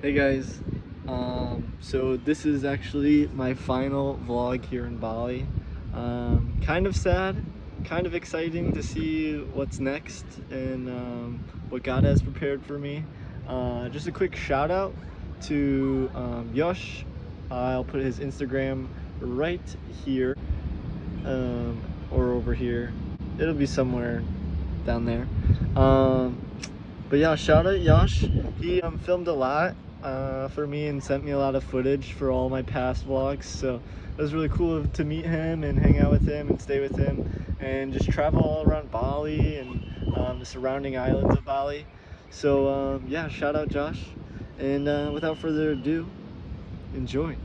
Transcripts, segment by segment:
Hey guys, so this is actually my final vlog here in Bali. Kind of sad, kind of exciting to see what's next and what God has prepared for me. Just a quick shout out to Yosh. I'll put his Instagram right here or over here. It'll be somewhere down there. But yeah, shout out Yash. He filmed a lot for me and sent me a lot of footage for all my past vlogs. So it was really cool to meet him and hang out with him and stay with him and just travel all around Bali and the surrounding islands of Bali. So yeah, shout out Josh. And without further ado, enjoy.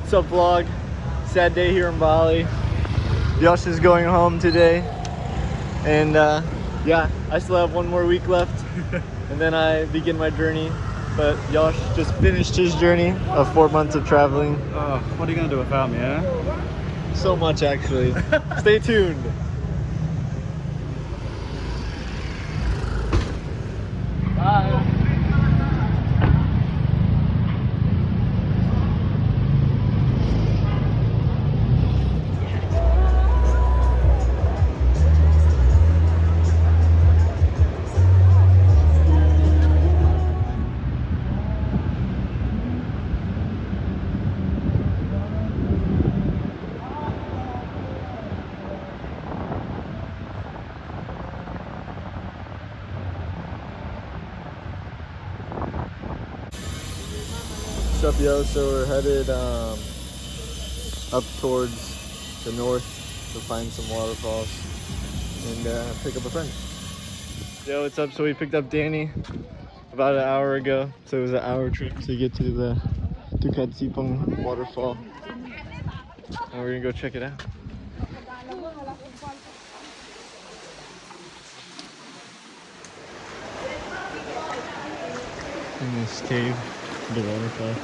What's up vlog? Sad day here in Bali. Yosh is going home today, and yeah, I still have one more week left and then I begin my journey. But Yosh just finished his journey of 4 months of traveling. Oh, what are you gonna do without me, eh? So much actually. Stay tuned. Bye. What's up, yo? So we're headed up towards the north to find some waterfalls and pick up a friend. Yo, what's up? So we picked up Danny about an hour ago. So it was an hour trip to get to the THETAinc waterfall, and we're gonna go check it out. In this cave, the waterfall.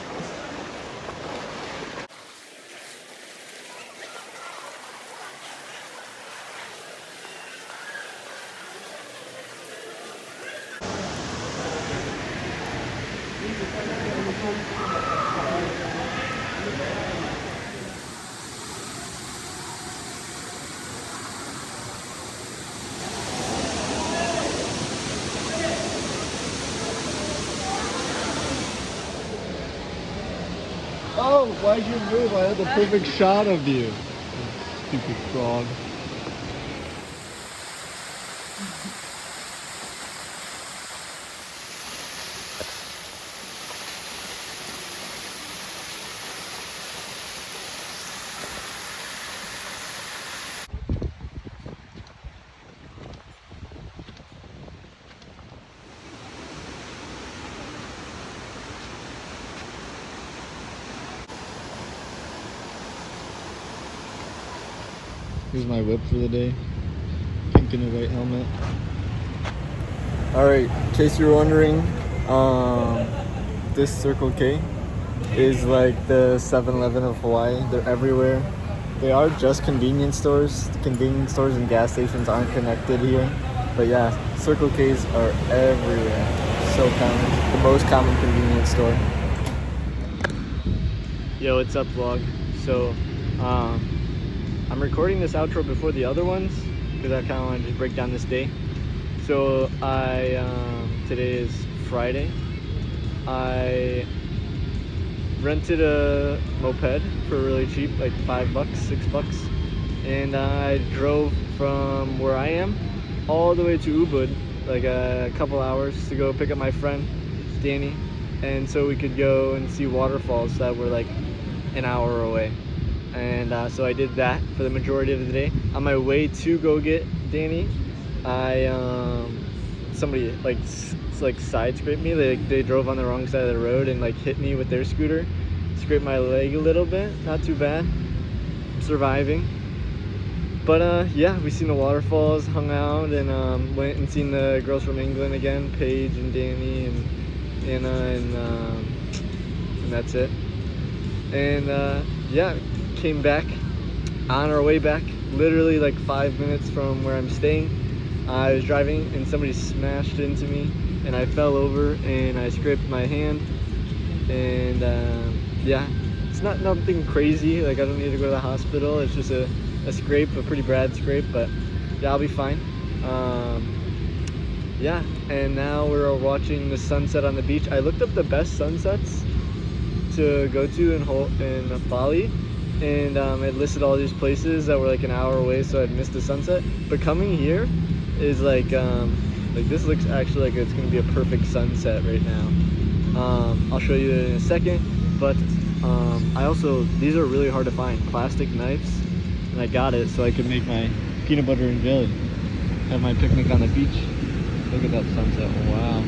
Oh, why'd you move? I had the perfect shot of you. Stupid frog. Here's my whip for the day. Pink and a white helmet. Alright, in case you're wondering, this Circle K is like the 7-Eleven of Hawaii. They're everywhere. They are just convenience stores. Convenience stores and gas stations aren't connected here. But yeah, Circle K's are everywhere. So common. The most common convenience store. Yo, what's up vlog? So, I'm recording this outro before the other ones because I kind of want to just break down this day. So today is Friday. I rented a moped for really cheap, like $5, $6, and I drove from where I am all the way to Ubud, like a couple hours to go pick up my friend Danny, and so we could go and see waterfalls that were like an hour away. And so I did that for the majority of the day. On my way to go get Danny, somebody like side scraped me. They drove on the wrong side of the road and like hit me with their scooter, scraped my leg a little bit. Not too bad. I'm surviving. But yeah, we seen the waterfalls, hung out, and went and seen the girls from England again, Paige and Danny and Anna, and that's it. And yeah, came back on our way back, literally like 5 minutes from where I'm staying. I was driving and somebody smashed into me and I fell over and I scraped my hand. And yeah, it's not nothing crazy. Like I don't need to go to the hospital. It's just a scrape, a pretty bad scrape, but yeah, I'll be fine. Yeah, and now we're watching the sunset on the beach. I looked up the best sunsets to go to in Bali, and it listed all these places that were like an hour away, so I'd missed the sunset. But coming here is like this looks actually like it's gonna be a perfect sunset right now. I'll show you in a second, but I also, these are really hard to find, plastic knives, and I got it so I could make my peanut butter and jelly. Have my picnic on the beach. Look at that sunset, wow.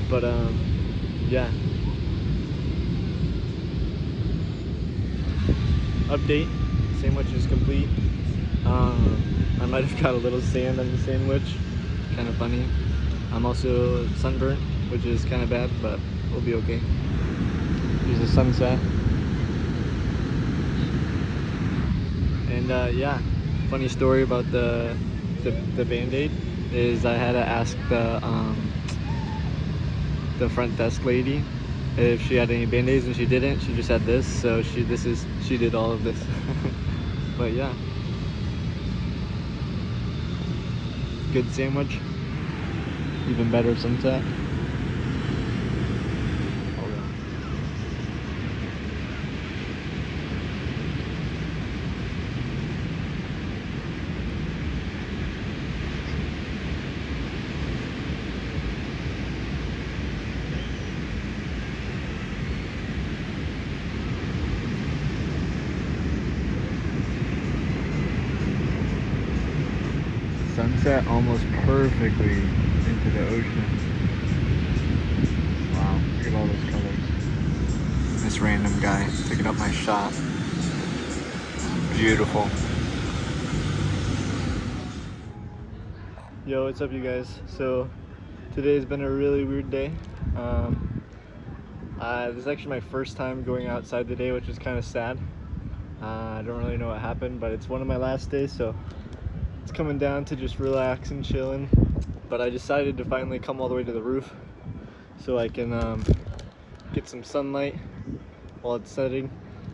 But yeah. Update, sandwich is complete. I might have got a little sand on the sandwich, kind of funny. I'm also sunburnt, which is kind of bad, but we'll be okay. Here's the sunset. And yeah, funny story about the Band-Aid is I had to ask the front desk lady if she had any Band-Aids, and she didn't. She just had this, so she did all of this. But yeah, good sandwich, even better sunset. Sunset almost perfectly into the ocean. Wow, look at all those colors. This random guy picking up my shot. Beautiful. Yo, what's up you guys? So today's been a really weird day. This is actually my first time going outside today, which is kind of sad. I don't really know what happened, but it's one of my last days, so it's coming down to just relax and chilling. But I decided to finally come all the way to the roof so I can get some sunlight while it's setting,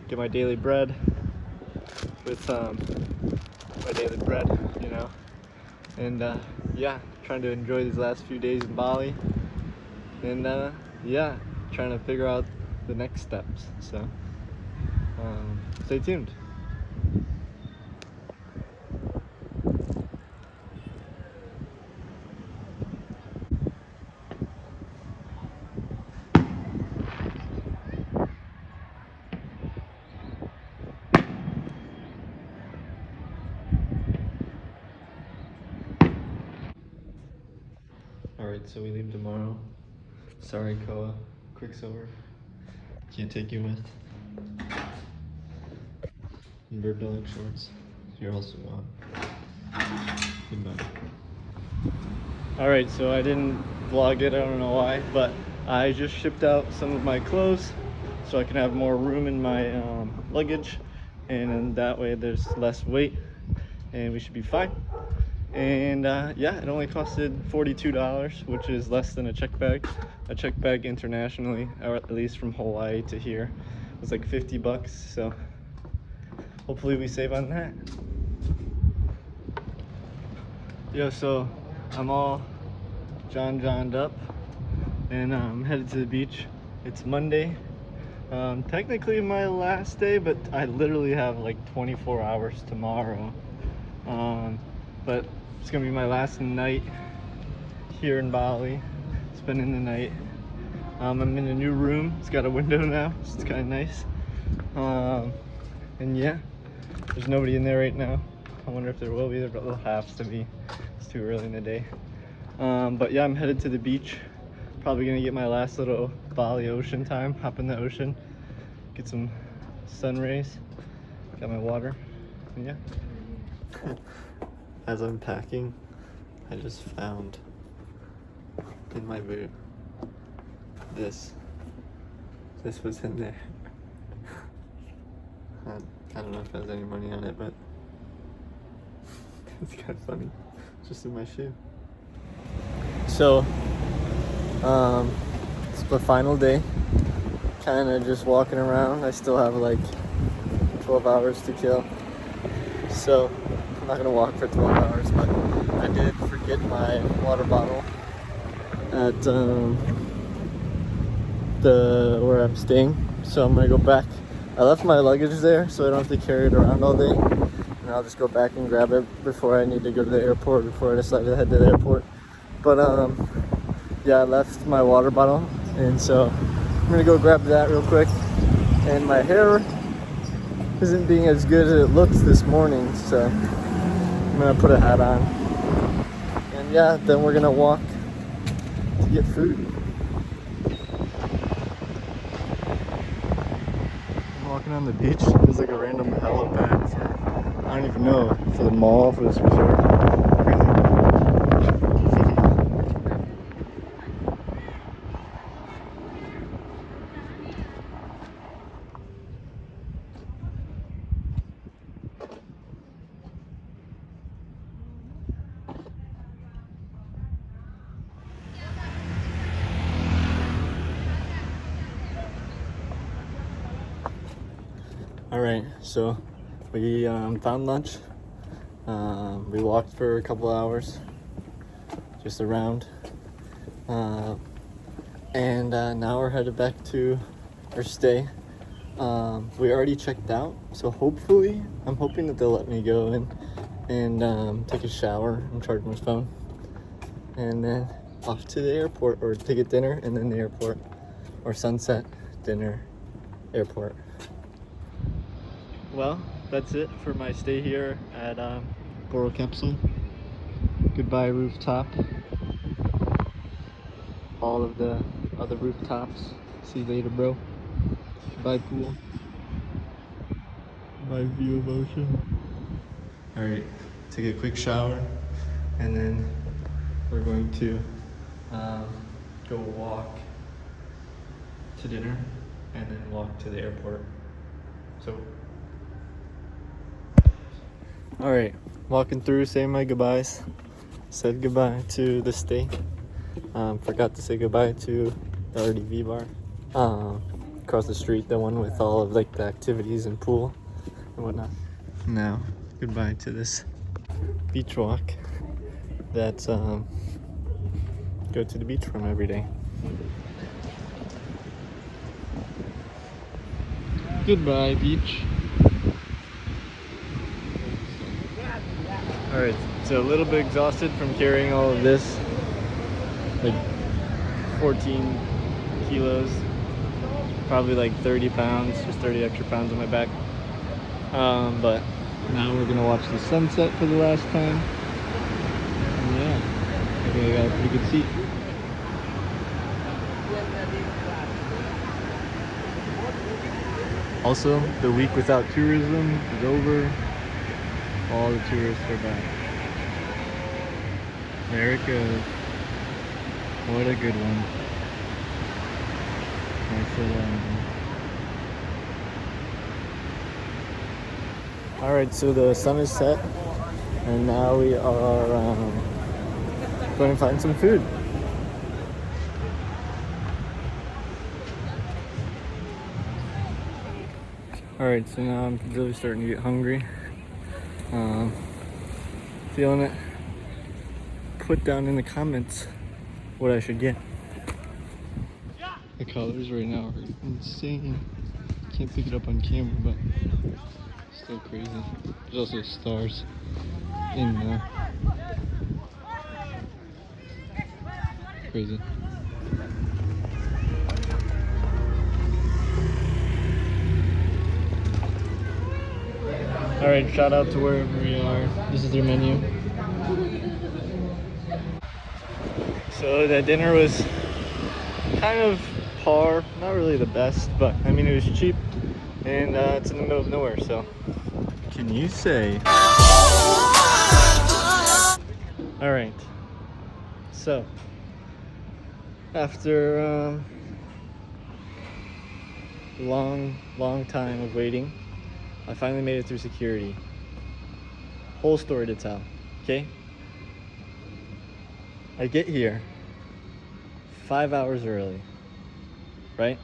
get my daily bread with my daily bread, you know, and yeah, trying to enjoy these last few days in Bali, and yeah, trying to figure out the next steps. So stay tuned. Alright, so we leave tomorrow. Sorry, Koa. Quicksilver. Can't take you with. And bird dog shorts. You're also gone. Goodbye. Alright, so I didn't vlog it, I don't know why, but I just shipped out some of my clothes so I can have more room in my luggage, and that way there's less weight and we should be fine. And yeah, it only costed $42, which is less than a check bag. A check bag internationally, or at least from Hawaii to here, was like 50 bucks, so hopefully we save on that. Yeah, so I'm all johned up and I'm headed to the beach. It's Monday. Technically my last day, but I literally have like 24 hours tomorrow. But it's gonna be my last night here in Bali, spending the night. I'm in a new room. It's got a window now, so it's kind of nice. And yeah, there's nobody in there right now. I wonder if there will be, but there'll have to be. It's too early in the day. But yeah, I'm headed to the beach. Probably gonna get my last little Bali ocean time, hop in the ocean, get some sun rays, got my water, and yeah. As I'm packing, I just found in my boot this was in there. I don't know if it has any money on it, but it's kind of funny. just in my shoe. So, it's the final day. Kind of just walking around. I still have like 12 hours to kill. So, I'm not gonna walk for 12 hours, but I did forget my water bottle at where I'm staying. So I'm gonna go back. I left my luggage there, so I don't have to carry it around all day. And I'll just go back and grab it before I need to go to the airport, before I decide to head to the airport. But yeah, I left my water bottle, and so I'm gonna go grab that real quick. And my hair isn't being as good as it looks this morning, so I'm gonna put a hat on. And yeah, then we're gonna walk to get food. I'm walking on the beach. There's like a random helipad for, I don't even know, for the mall, for this resort. All right, so we found lunch. We walked for a couple hours, just around, and now we're headed back to our stay. We already checked out, so hopefully, I'm hoping that they'll let me go in and take a shower and charge my phone, and then off to the airport, or take a dinner and then the airport, or sunset, dinner, airport. Well, that's it for my stay here at Boro Capsule. Goodbye rooftop. All of the other rooftops. See you later, bro. Bye pool. Bye view of ocean. Alright, take a quick shower, and then we're going to go walk to dinner and then walk to the airport. So all right, walking through, saying my goodbyes. Said goodbye to the stay. Forgot to say goodbye to the RDV bar. Across the street, the one with all of like the activities and pool and whatnot. Now, goodbye to this beach walk that go to the beach from every day. Goodbye, beach. Alright, so a little bit exhausted from carrying all of this, like 14 kilos, probably like 30 pounds, just 30 extra pounds on my back. But now we're gonna watch the sunset for the last time. And yeah, I think I got a pretty good seat. Also, the week without tourism is over. All the tourists are back. America, what a good one. Nice little island. Alright, so the sun is set, and now we are going to find some food. Alright, so now I'm really starting to get hungry. Feeling it. Put down in the comments what I should get. The colors right now are insane. Can't pick it up on camera, but still crazy. There's also stars in there. Crazy. Alright, shout out to wherever we are. This is their menu. So the dinner was kind of par, not really the best, but I mean it was cheap, and it's in the middle of nowhere, so can you say? Alright, so after long time of waiting, I finally made it through security. Whole story to tell, okay? I get here 5 hours early, right?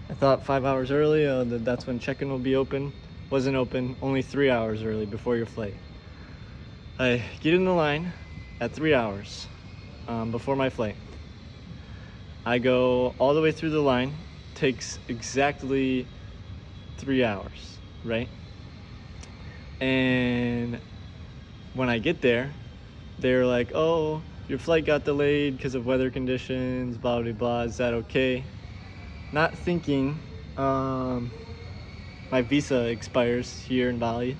I thought 5 hours early, that's when check-in will be open. Wasn't open, only 3 hours early before your flight. I get in the line at 3 hours before my flight. I go all the way through the line, takes exactly 3 hours, right? And when I get there, they're like, oh, your flight got delayed because of weather conditions, blah, blah, blah, is that okay? Not thinking, my visa expires here in Bali.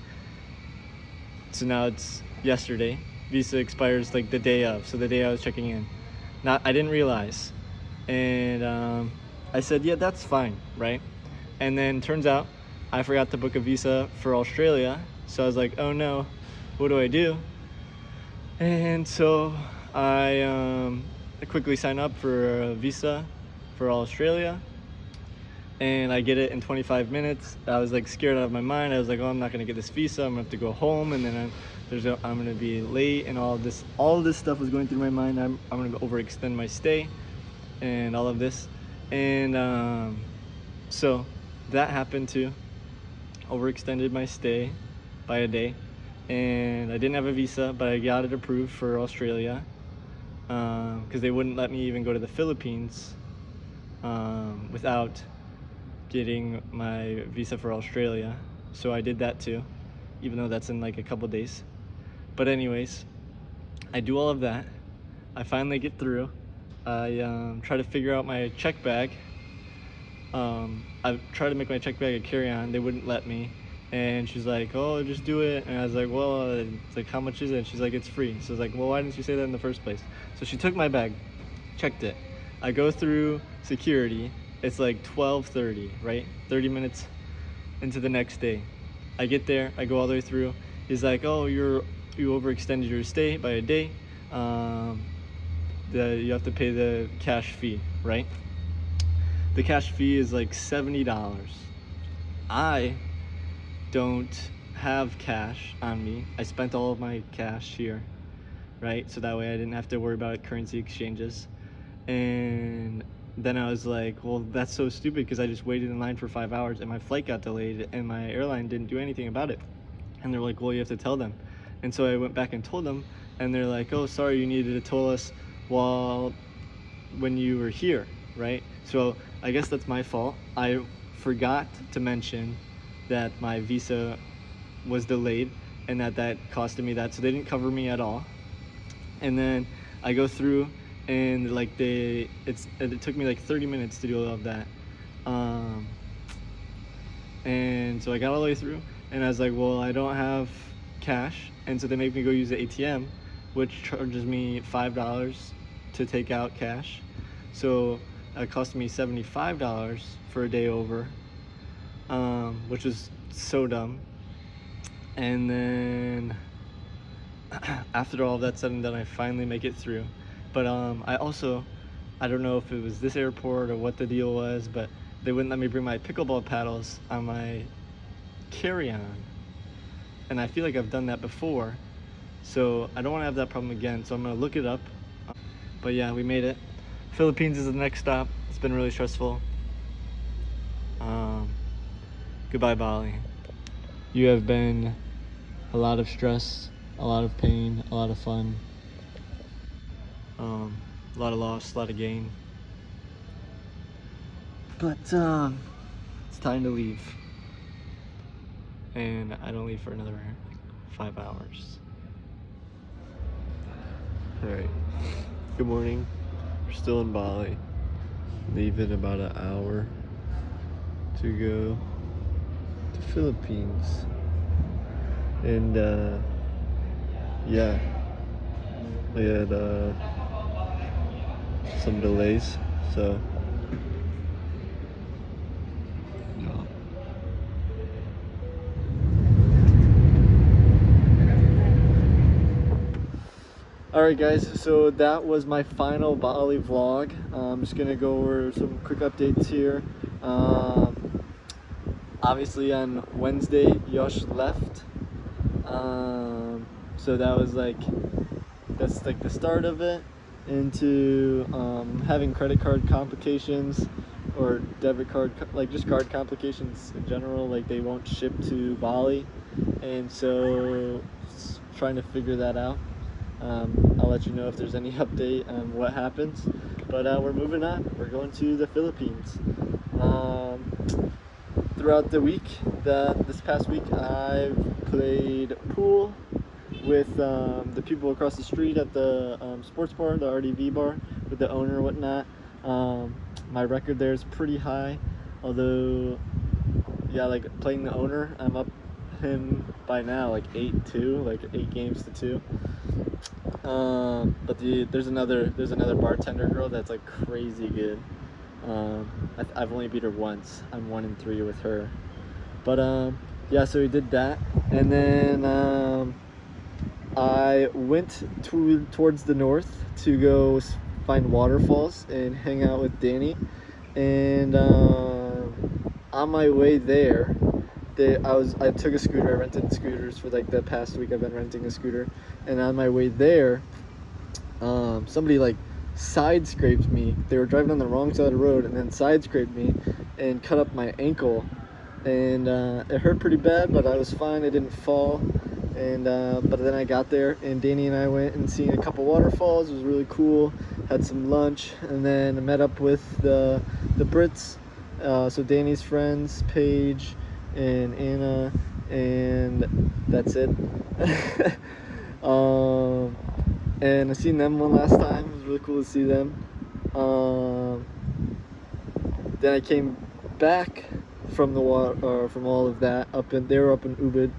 So now it's yesterday. Visa expires like the day of, so the day I was checking in. I didn't realize. And I said, yeah, that's fine, right? And then turns out I forgot to book a visa for Australia. So I was like, oh no, what do I do? And so I quickly sign up for a visa for Australia, and I get it in 25 minutes. I was like scared out of my mind. I was like, oh, I'm not gonna get this visa. I'm gonna have to go home, and then I'm gonna be late, and all this stuff was going through my mind. I'm gonna overextend my stay, and all of this, and so that happened too. Overextended my stay by a day, and I didn't have a visa, but I got it approved for Australia because they wouldn't let me even go to the Philippines without getting my visa for Australia. So I did that too, even though that's in like a couple days. But anyways, I do all of that. I finally get through. I try to figure out my check bag. I tried to make my check bag a carry-on. They wouldn't let me. And she's like, oh, just do it. And I was like, well, it's like, how much is it? And she's like, it's free. So I was like, well, why didn't you say that in the first place? So she took my bag, checked it. I go through security. It's like 12:30, right? 30 minutes into the next day. I get there, I go all the way through. He's like, oh, you overextended your stay by a day. You have to pay the cash fee, right? The cash fee is like $70. I don't have cash on me. I spent all of my cash here, right? So that way I didn't have to worry about currency exchanges. And then I was like, well, that's so stupid because I just waited in line for 5 hours and my flight got delayed and my airline didn't do anything about it. And they're like, well, you have to tell them. And so I went back and told them, and they're like, oh, sorry, you needed to tell us when you were here, right? So I guess that's my fault. I forgot to mention that my visa was delayed and that costed me that, so they didn't cover me at all. And then I go through, and like it took me like 30 minutes to do all of that, and so I got all the way through, and I was like, well, I don't have cash, and so they make me go use the ATM, which charges me $5 to take out cash. So it cost me $75 for a day over, which was so dumb. And then after all that said and done, I finally make it through. But I don't know if it was this airport or what the deal was, but they wouldn't let me bring my pickleball paddles on my carry-on. And I feel like I've done that before, so I don't want to have that problem again, so I'm going to look it up. But yeah, we made it. Philippines is the next stop. It's been really stressful. Goodbye, Bali. You have been a lot of stress, a lot of pain, a lot of fun, a lot of loss, a lot of gain. But it's time to leave. And I don't leave for another 5 hours. Alright, good morning. We're still in Bali. Leave in about an hour to go to Philippines. And yeah, we had some delays, so yeah. Alright guys, so that was my final Bali vlog. I'm just gonna go over some quick updates here. Obviously on Wednesday, Yosh left. So that's like the start of it. into having credit card complications or debit card, like just card complications in general. Like they won't ship to Bali, and so trying to figure that out. I'll let you know if there's any update on what happens. But we're moving on. We're going to the Philippines. Throughout the week, this past week, I've played pool with the people across the street at the sports bar, the RDV bar, with the owner and whatnot. My record there is pretty high, although, yeah, like playing the owner, I'm up him by now like 8-2, like 8 games to 2. But there's another bartender girl that's like crazy good. I've only beat her once. I'm 1-3 with her. But yeah, so we did that, and then I went towards the north to go find waterfalls and hang out with Danny. And on my way there, I took a scooter. I rented scooters for like the past week. I've been renting a scooter, and on my way there, somebody like side scraped me. They were driving on the wrong side of the road and then side scraped me and cut up my ankle, and it hurt pretty bad, but I was fine. I didn't fall. And but then I got there, and Danny and I went and seen a couple waterfalls. It was really cool. Had some lunch, and then I met up with the Brits, so Danny's friends, Paige and Anna, and that's it. And I seen them one last time. It was really cool to see them. Then I came back from the water, from all of that. They were up in Ubud,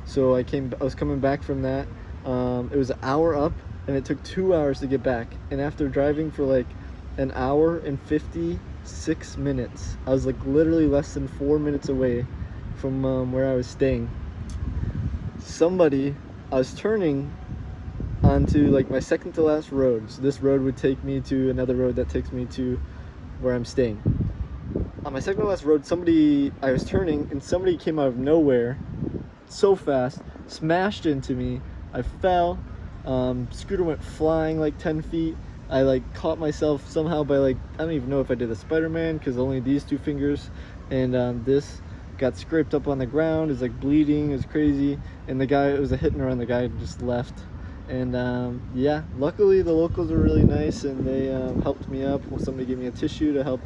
so I was coming back from that. It was an hour up, and it took 2 hours to get back. And after driving for like an hour and 56 minutes, I was like literally less than 4 minutes away from where I was staying. I was turning onto like my second to last road. So this road would take me to another road that takes me to where I'm staying. On my second to last road, I was turning, and somebody came out of nowhere so fast, smashed into me. I fell. Scooter went flying like 10 feet. I like caught myself somehow by like, I don't even know if I did a Spider-Man, because only these 2 fingers, and this got scraped up on the ground. It's like bleeding. It was crazy. And it was a hit and run. The guy just left. And yeah, luckily the locals were really nice, and they helped me up. Somebody gave me a tissue to help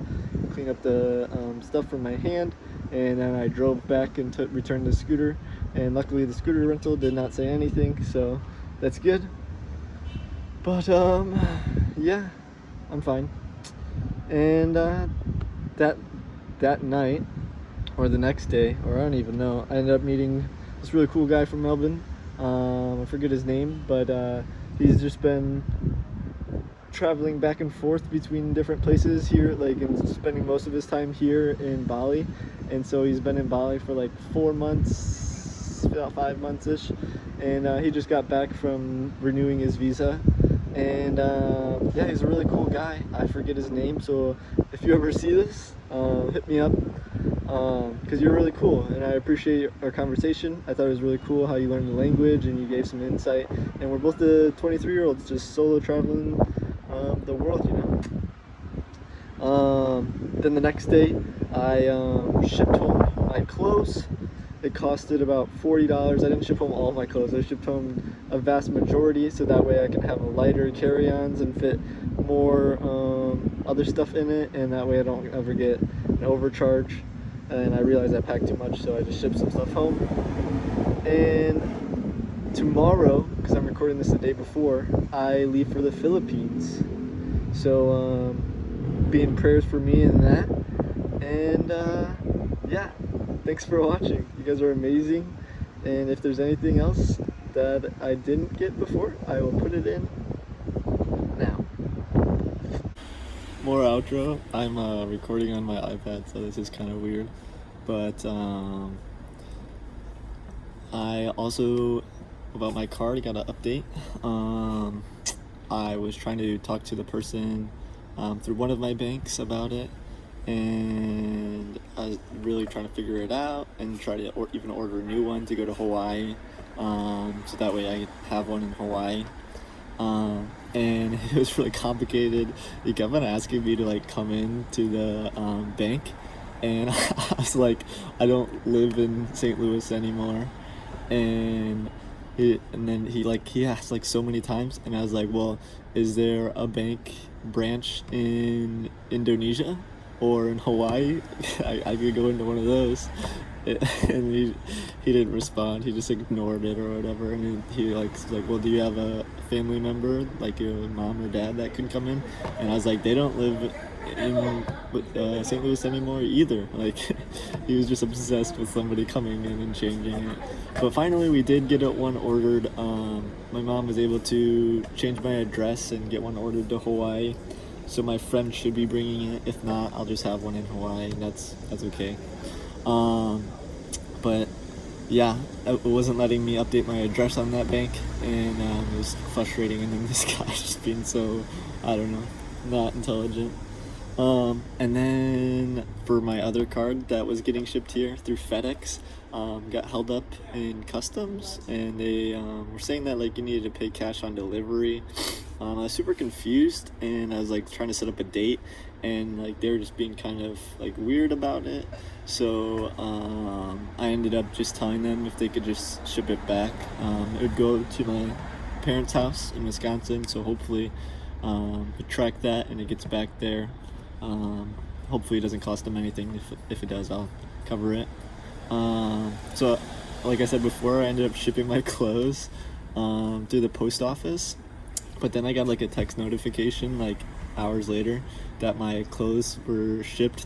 clean up the stuff from my hand, and then I drove back and returned the scooter. And luckily the scooter rental did not say anything, so that's good. But yeah, I'm fine. And that night, or the next day, or I don't even know, I ended up meeting this really cool guy from Melbourne. I forget his name, but he's just been traveling back and forth between different places here, like, and spending most of his time here in Bali. And so he's been in Bali for like 4 months, about 5 months ish, and he just got back from renewing his visa. And yeah, he's a really cool guy. I forget his name, so if you ever see this, hit me up, because you're really cool, and I appreciate our conversation. I thought it was really cool how you learned the language and you gave some insight, and we're both the 23-year-olds just solo traveling the world, you know. Then the next day, I shipped home my clothes. It costed about $40. I didn't ship home all my clothes. I shipped home a vast majority, so that way I can have a lighter carry-ons and fit more other stuff in it, and that way I don't ever get an overcharge. And I realized I packed too much, so I just shipped some stuff home. And tomorrow, because I'm recording this the day before, I leave for the Philippines. So be in prayers for me in that. And yeah, thanks for watching. You guys are amazing. And if there's anything else that I didn't get before, I will put it in now. More outro. I'm recording on my iPad, so this is kind of weird. But I also, about my card, got an update. I was trying to talk to the person through one of my banks about it, and I was really trying to figure it out and try to even order a new one to go to Hawaii, so that way I have one in Hawaii. and it was really complicated. He kept on asking me to like come in to the bank, and I was like, I don't live in St. Louis anymore, and then he asked like so many times, and I was like, well, is there a bank branch in Indonesia or in Hawaii? I could go into one of those. And he didn't respond. He just ignored it or whatever. And he like was like, well, do you have a family member like your mom or dad that can come in? And I was like, they don't live in St. Louis anymore either. Like he was just obsessed with somebody coming in and changing it. But finally we did get one ordered. My mom was able to change my address and get one ordered to Hawaii. So my friend should be bringing it. If not, I'll just have one in Hawaii. That's okay. But yeah, it wasn't letting me update my address on that bank, and it was frustrating. And then this guy just being so, I don't know, not intelligent. And then for my other card that was getting shipped here through FedEx, got held up in customs, and they were saying that like you needed to pay cash on delivery. I was super confused, and I was like trying to set up a date, and like they were just being kind of like weird about it. So I ended up just telling them if they could just ship it back. It would go to my parents' house in Wisconsin, so hopefully we track that and it gets back there. Hopefully it doesn't cost them anything. If it does, I'll cover it. So like I said before, I ended up shipping my clothes through the post office, but then I got like a text notification like hours later that my clothes were shipped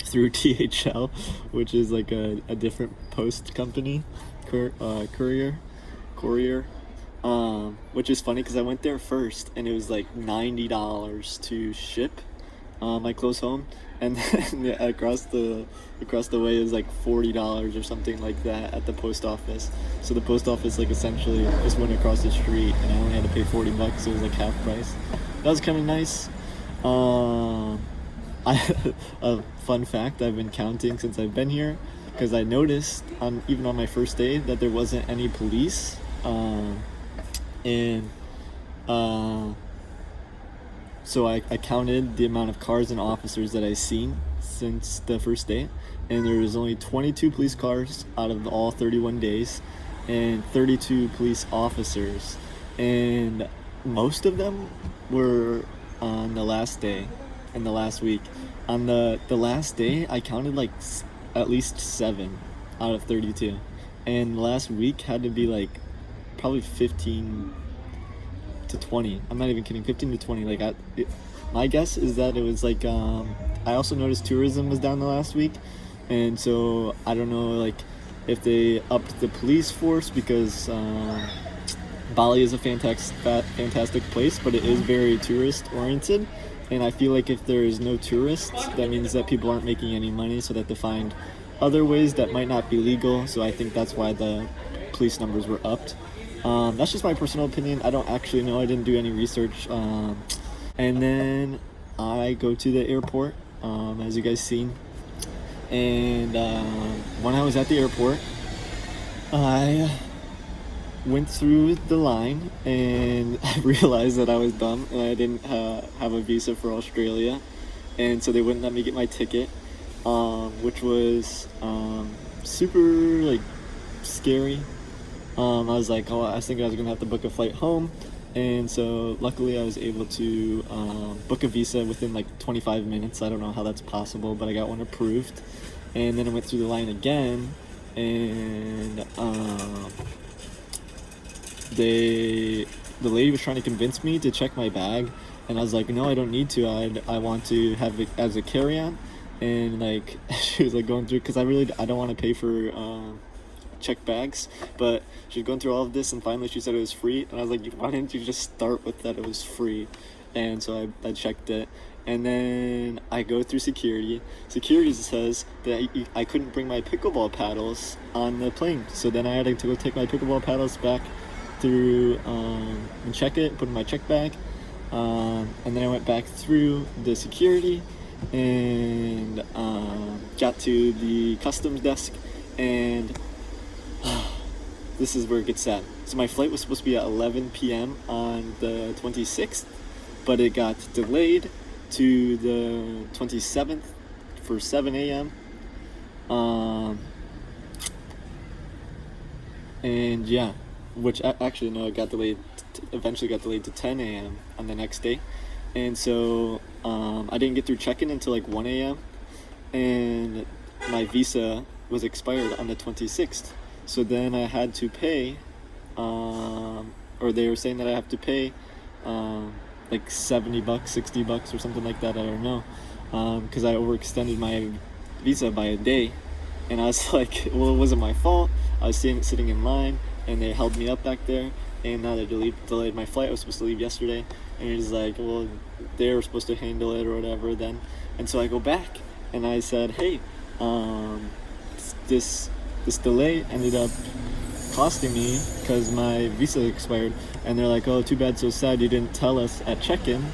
through THL, which is like a different post company, courier, which is funny because I went there first and it was like $90 to ship my clothes home, and then across the way is like $40 or something like that at the post office. So the post office like essentially just went across the street, and I only had to pay $40, so it was like half price. That was kind of nice. A fun fact, I've been counting since I've been here, because I noticed even on my first day that there wasn't any police, and so I counted the amount of cars and officers that I've seen since the first day, and there was only 22 police cars out of all 31 days, and 32 police officers, and most of them were on the last day in the last week. On the last day, I counted like at least 7 out of 32, and the last week had to be like probably 15 to 20. I'm not even kidding, 15 to 20. Like my guess is that it was like I also noticed tourism was down the last week, and so I don't know like if they upped the police force, because Bali is a fantastic place, but it is very tourist oriented, and I feel like if there is no tourists, that means that people aren't making any money, so that they find other ways that might not be legal. So I think that's why the police numbers were upped. That's just my personal opinion. I don't actually know. I didn't do any research. And then I go to the airport, as you guys seen. And when I was at the airport, I went through the line, and I realized that I was dumb and I didn't have a visa for Australia, and so they wouldn't let me get my ticket, which was super like scary. I was like, I was thinking I was gonna have to book a flight home, and so luckily I was able to book a visa within like 25 minutes. I don't know how that's possible, but I got one approved, and then I went through the line again, and the lady was trying to convince me to check my bag, and I was like, no, I don't need to. I want to have it as a carry-on, and like she was like going through, because I don't want to pay for check bags, but she was going through all of this, and finally she said it was free, and I was like, why didn't you just start with that it was free? And so I checked it, and then I go through security says that I couldn't bring my pickleball paddles on the plane, so then I had to go take my pickleball paddles back through and check it, put in my check bag, and then I went back through the security and got to the customs desk, and this is where it gets sad. So my flight was supposed to be at 11 p.m. on the 26th, but it got delayed to the 27th for 7 a.m. And yeah, which actually no, it got delayed. Eventually got delayed to 10 a.m. on the next day, and so I didn't get through check-in until like 1 a.m. and my visa was expired on the 26th. So then I had to pay, or they were saying that I have to pay, like $70, $60 or something like that. I don't know, because I overextended my visa by a day, and I was like, well, it wasn't my fault. I was sitting in line, and they held me up back there, and now they delayed my flight. I was supposed to leave yesterday, and it was like, well, they were supposed to handle it or whatever then. And so I go back, and I said, hey, this delay ended up costing me because my visa expired. And they're like, oh, too bad, so sad, you didn't tell us at check-in.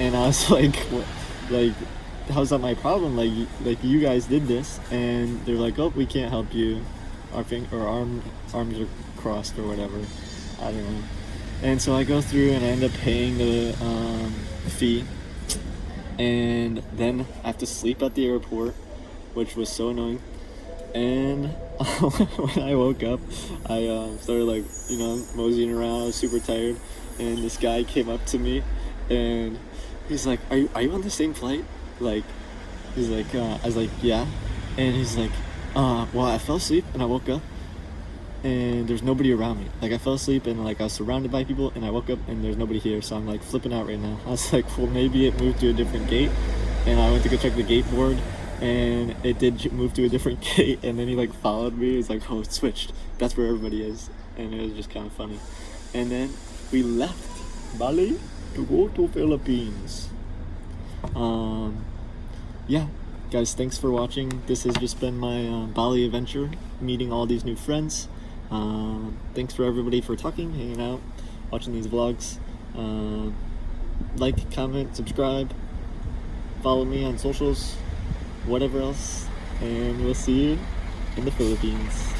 And I was like, what? Like, how's that my problem? Like you guys did this. And they're like, oh, we can't help you. Arms are crossed or whatever. I don't know. And so I go through and I end up paying the fee. And then I have to sleep at the airport, which was so annoying. And when I woke up, I started like, moseying around. I was super tired, and this guy came up to me, and he's like, "Are you on the same flight?" Like, he's like, I was like, "Yeah," and he's like, "Well, I fell asleep and I woke up, and there's nobody around me. Like, I fell asleep and like I was surrounded by people, and I woke up and there's nobody here. So I'm like flipping out right now." I was like, "Well, maybe it moved to a different gate," and I went to go check the gate board. And it did move to a different gate, and then he like followed me. He's like, oh, it switched. That's where everybody is. And it was just kind of funny. And then we left Bali to go to Philippines. Yeah, guys, thanks for watching. This has just been my Bali adventure, meeting all these new friends. Thanks for everybody for talking, hanging out, watching these vlogs. Like, comment, subscribe, follow me on socials, whatever else, and we'll see you in the Philippines.